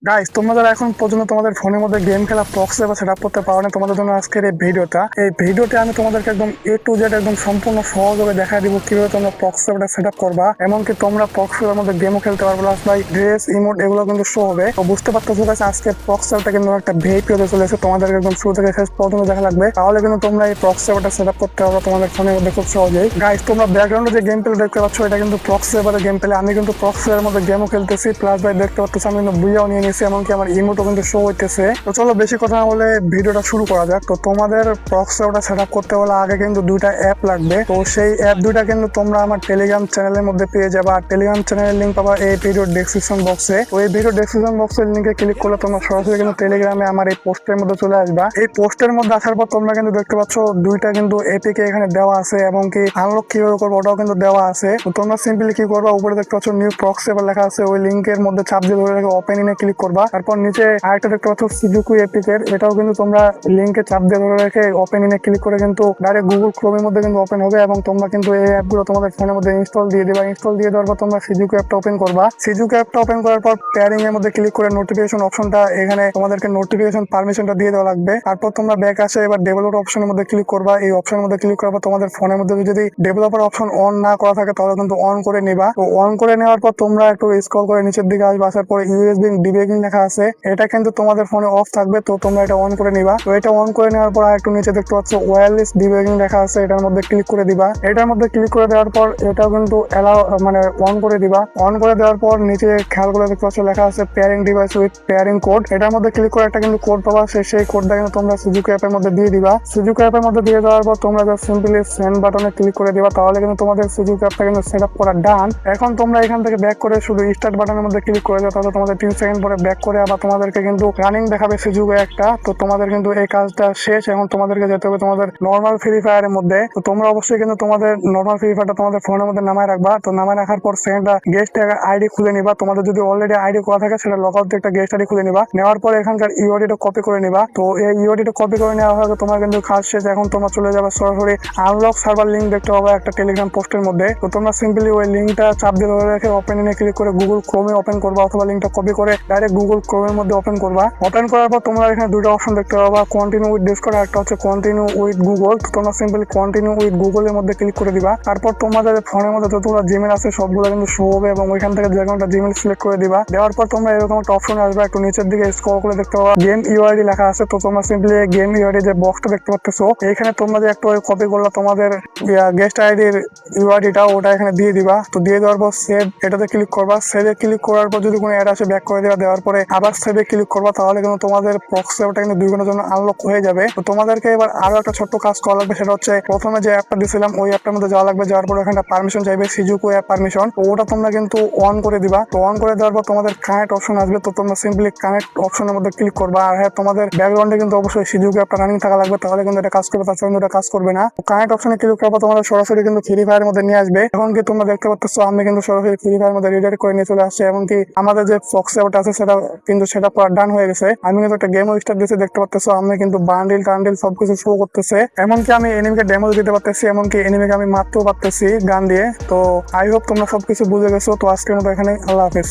Guys, তোমরা যারা এখন পর্যন্ত তোমাদের ফোনের মধ্যে গেম খেলা প্রক্সি বা সেটআপ করতে পারো না, তোমাদের জন্য আজকের এই ভিডিওতে আমি তোমাদেরকে একদম A to Z একদম সম্পূর্ণ সহজভাবে দেখা দিব কিভাবে তোমরা প্রক্সি সেটআপ করবা। এমনকি তোমরা প্রক্সির মধ্যে গেমও খেলতে পারবে, প্লাস ভাই ড্রেস ইমোট এগুলো কিন্তু শো হবে। তো বুঝতে পারতেছো গাইস, আজকে প্রক্সিটা কিন্তু একটা ভিআইপি হতে চলেছে। তোমাদেরকে একদম শুরু থেকে শেষ পর্যন্ত দেখা লাগবে, তাহলে কিন্তু তোমরা এই প্রক্সিটা সেটআপ করতে পারবে তোমাদের ফোনের মধ্যে খুব সহজেই। গাইস, তোমরা ব্যাকগ্রাউন্ডে যে গেম প্লে দেখতে পাচ্ছ, এটা কিন্তু প্রক্সি গেম প্লে। আমি কিন্তু প্রক্সির মধ্যে গেমও খেলতেছি, প্লাস ভাই দেখতে পাচ্ছ আমি কিন্তু বুইয়াও নিয়ে নিয়েছি, এমনকি আমার ইমোটও কিন্তু শো হইতেছে। তো চলো বেশি কথা না বলে ভিডিওটা শুরু করা যাক। তো তোমাদের প্রক্সি সেটআপ করতে হলে আগে কিন্তু দুইটা অ্যাপ লাগবে। তো সেই অ্যাপ দুইটা কিন্তু তোমরা আমার টেলিগ্রাম চ্যানেলের মধ্যে পেয়ে যাবে। আর টেলিগ্রাম চ্যানেলের লিঙ্ক পাবা এই ভিডিও ডেসক্রিপশন বক্সে। তো এই ভিডিও ডেসক্রিপশন বক্সের লিঙ্কে ক্লিক করলে তোমরা সরাসরি কিন্তু টেলিগ্রামে আমার এই পোস্টের মধ্যে চলে আসবা। এই পোস্টের মধ্যে আসার পর তোমরা কিন্তু দেখতে পাচ্ছ দুইটা কিন্তু এপিকে এখানে দেওয়া আছে, এবং কি আনলক কিভাবে করবো ওটাও কিন্তু দেওয়া আছে। তো তোমরা সিম্পলি কি করবা, উপরে দেখতে পাচ্ছ নিউ প্রক্সি লেখা আছে, ওই লিঙ্কের মধ্যে চাপ দিয়ে ধরে রেখে ওপেন ইনে ক্লিক করবা। তারপর নিচে আরেকটা দেখতে পাচ্ছ সুজুকি এপিকের, এটাও কিন্তু তোমরা লিঙ্কে চাপ দিয়ে ধরে রেখে ওপেন ইনে ক্লিক করে কিন্তু ডাইরেক্ট গুগল ক্রোমের মধ্যে কিন্তু ওপেন হবে, এবং তোমরা কিন্তু এই অ্যাপগুলো তোমাদের ফোনের মধ্যে ইনস্টল দিয়ে দিবা। ইনস্টল দিয়ে দেওয়ার পর তোমরা সিজুকি অ্যাপটা ওপেন করবা। সিজুকি অ্যাপটা ওপেন করার পর পেয়ারিং এর মধ্যে ক্লিক করে নোটিফিকেশন অপশনটা, এখানে তোমাদেরকে নোটিফিকেশন পারমিশনটা দিয়ে দেওয়া লাগবে। তারপর তোমরা ব্যাক আসে এবার ডেভেলপার অপশনের মধ্যে ক্লিক করবা। এই অপশনের মধ্যে ক্লিক করার পর তোমাদের ফোনের মধ্যে যদি ডেভেলপার অপশন অন না করা থাকে তাহলে কিন্তু অন করে নিবা। তো অন করে নেওয়ার পর তোমরা একটু স্ক্রল করে নিচের দিকে আসবে, আসার পরে ইউএসবি ডিবাগিং লেখা আছে, এটা কিন্তু তোমাদের ফোনে অফ থাকবে। তো তোমরা এটা অন করে নিবা। তো এটা অন করে নেওয়ার পর একটু নিচে দেখতে পাচ্ছ ওয়্যারলেস ডিবাগিং লেখা আছে, এটার মধ্যে ক্লিক করে দিবা। এটার মধ্যে ক্লিক করে দেওয়ার পর এটাও কিন্তু এলাও মানে অন করে দিবা। অন করে দেওয়ার পর নিচে খেয়াল করে দেখতে পাচ্ছ লেখা আছে pairing device with pairing code. এটার মধ্যে ক্লিক করে একটা কিন্তু কোড পাবা, সেই কোডটা কিন্তু তোমরা সুজুকি অ্যাপের মধ্যে দিয়ে দিবা। সুজুকি অ্যাপের মধ্যে দিয়ে দেওয়ার পর তোমরা জাস্ট সিম্পলি সেন্ড বাটনে ক্লিক করে দিবা, তাহলে কিন্তু তোমাদের সুজুকি অ্যাপটা কিন্তু সেটআপ করা ডান। এখন তোমরা এখান থেকে ব্যাক করে শুধু স্টার্ট বাটনের মধ্যে ক্লিক করে দাও, তাহলে তোমাদের 3 সেকেন্ড পরে ব্যাক করে আবার তোমাদেরকে কিন্তু রানিং দেখাবে সুজুকি একটা। তো তোমাদের কিন্তু এই কাজটা শেষ। এখন তোমাদেরকে যেতে হবে তোমাদের নর্মাল ফ্রি ফায়ারের মধ্যে। তো তোমরা অবশ্যই কিন্তু তোমাদের নর্মাল ফ্রি ফায়ারটা তোমাদের ফোনের মধ্যে নামায় রাখবা। তো নামায় রাখার পর সেকেন্ডটা গেস্ট আইডি খুলে নিবা। তোমাদের যদি অলরেডি আইডি করা থাকে সেটা লগ আউট দিয়ে একটা গেস্ট আইডি খুলে নিবা। নেওয়ার পর এখানকার ইউআইডিটা কপি করে নিবা। তো এই ইউআইডিটা কপি করে নেওয়া হলে তোমার কিন্তু কাজ শেষ। এখন তোমরা চলে যাবে সরাসরি আনলক সার্ভার লিঙ্ক দেখতে পাবে একটা টেলিগ্রাম পোস্টের মধ্যে। তো তোমরা সিম্পলি ওই লিঙ্কটা চাপ দিয়ে ধরে রেখে ওপেন ইনে ক্লিক করে গুগল ক্রোমে ওপেন করবা, অথবা লিঙ্কটা কপি করে ডাইরেক্ট গুগল ক্রোমের মধ্যে ওপেন করবা। ওপেন করার পর তোমরা এখানে দুটো অপশন দেখতে পাবা, কন্টিনিউ উইথ ডিসকর্ড, একটা হচ্ছে কন্টিনিউ উইথ গুগল। তো তোমরা সিম্পলি কন্টিনিউ উইথ গুগলের মধ্যে ক্লিক করে দিবা। তারপর তোমাদের ফোনের মধ্যে যতগুলো জিমেল আছে সবগুলো কিন্তু শো হবে, এবং ওইখান থেকে যে কোনো একটা জিমেল সিলেক্ট করে দিবা। দেওয়ার পর তোমরা এরকম একটা অপশন আসবে, একটু নিচের দিকে স্ক্রল করে দেখতে পাবা গেম ইউআইডি লেখা আছে। তো তোমরা সিম্পলি গেম ইউআইডি যে বক্সটা দেখতে পাচ্ছ, এখানে তোমরা যে একটু কপি করলা তোমাদের গেস্ট আইডির ইউআইডিটা, ওটা এখানে দিয়ে দিবা। তো দিয়ে দেওয়ার পর সেভ এটাতে ক্লিক করবা। সেভে ক্লিক করার পর যদি কোনো অ্যাড আসে ব্যাক করে দেওয়া। দেওয়ার পরে আবার সেভে ক্লিক করবা, তাহলে কিন্তু তোমাদের প্রক্সি ওটা কিন্তু 2 ঘন্টার জন্য আনলক হয়ে যাবে। তো তোমাদেরকে এবার আরো একটা ছোট্ট কাজ করা লাগবে, সেটা হচ্ছে প্রথমে যে অ্যাপটা দিয়েছিলাম ওই অ্যাপটার মধ্যে যাওয়া লাগবে। যাওয়ার পর এখানে পারমিশন চাইবে সিজুকি অ্যাপ পারমিশন, তো ওটা তোমরা কিন্তু অন করে দিবা। তো অন করে দেওয়ার পর তোমাদের কানেক্ট অপশন আসবে। তো তোমরা সিম্পলি কানেক্ট অপশনের মধ্যে ক্লিক করবা। আর হ্যাঁ, তোমাদের ব্যাকগ্রাউন্ডে কিন্তু অবশ্যই সিজুকি অ্যাপটা রানিং থাকা লাগবে, তাহলে কিন্তু এটা কাজ করবে, তাছাড়া কিন্তু এটা কাজ করবে না। তো কানেক্ট অপশনে ক্লিক করার পর তোমাদের সরাসরি কিন্তু ফ্রি ফায়ারের মধ্যে নিয়ে আসবে। এখন কি তোমরা দেখতে পাচ্ছ আমি কিন্তু সরাসরি ফ্রি ফায়ারের মধ্যে রিডাইরেক্ট করে নিয়ে চলে আসছে, এমনকি আমাদের যে প্রক্সি অ্যাপটা আছে সেটা কিন্তু সেটা পুরো ডান হয়ে গেছে। আমি কিন্তু একটা গেমও স্টার্ট দিয়েছি, দেখতে পাচ্ছ আমি কিন্তু বান্ডিল টান্ডিল সবকিছু শো করতেছে, এমনকি আমি এনিমিকে ডেমো দিতে পারতেছি, এমনকি এনিমিকে আমি মারতেও পারতেছি গান দিয়ে। তো আই হোপ তোমরা সবকিছু বুঝে গেছো। তো আজকের মতো এখানে, আল্লাহ হাফেজ।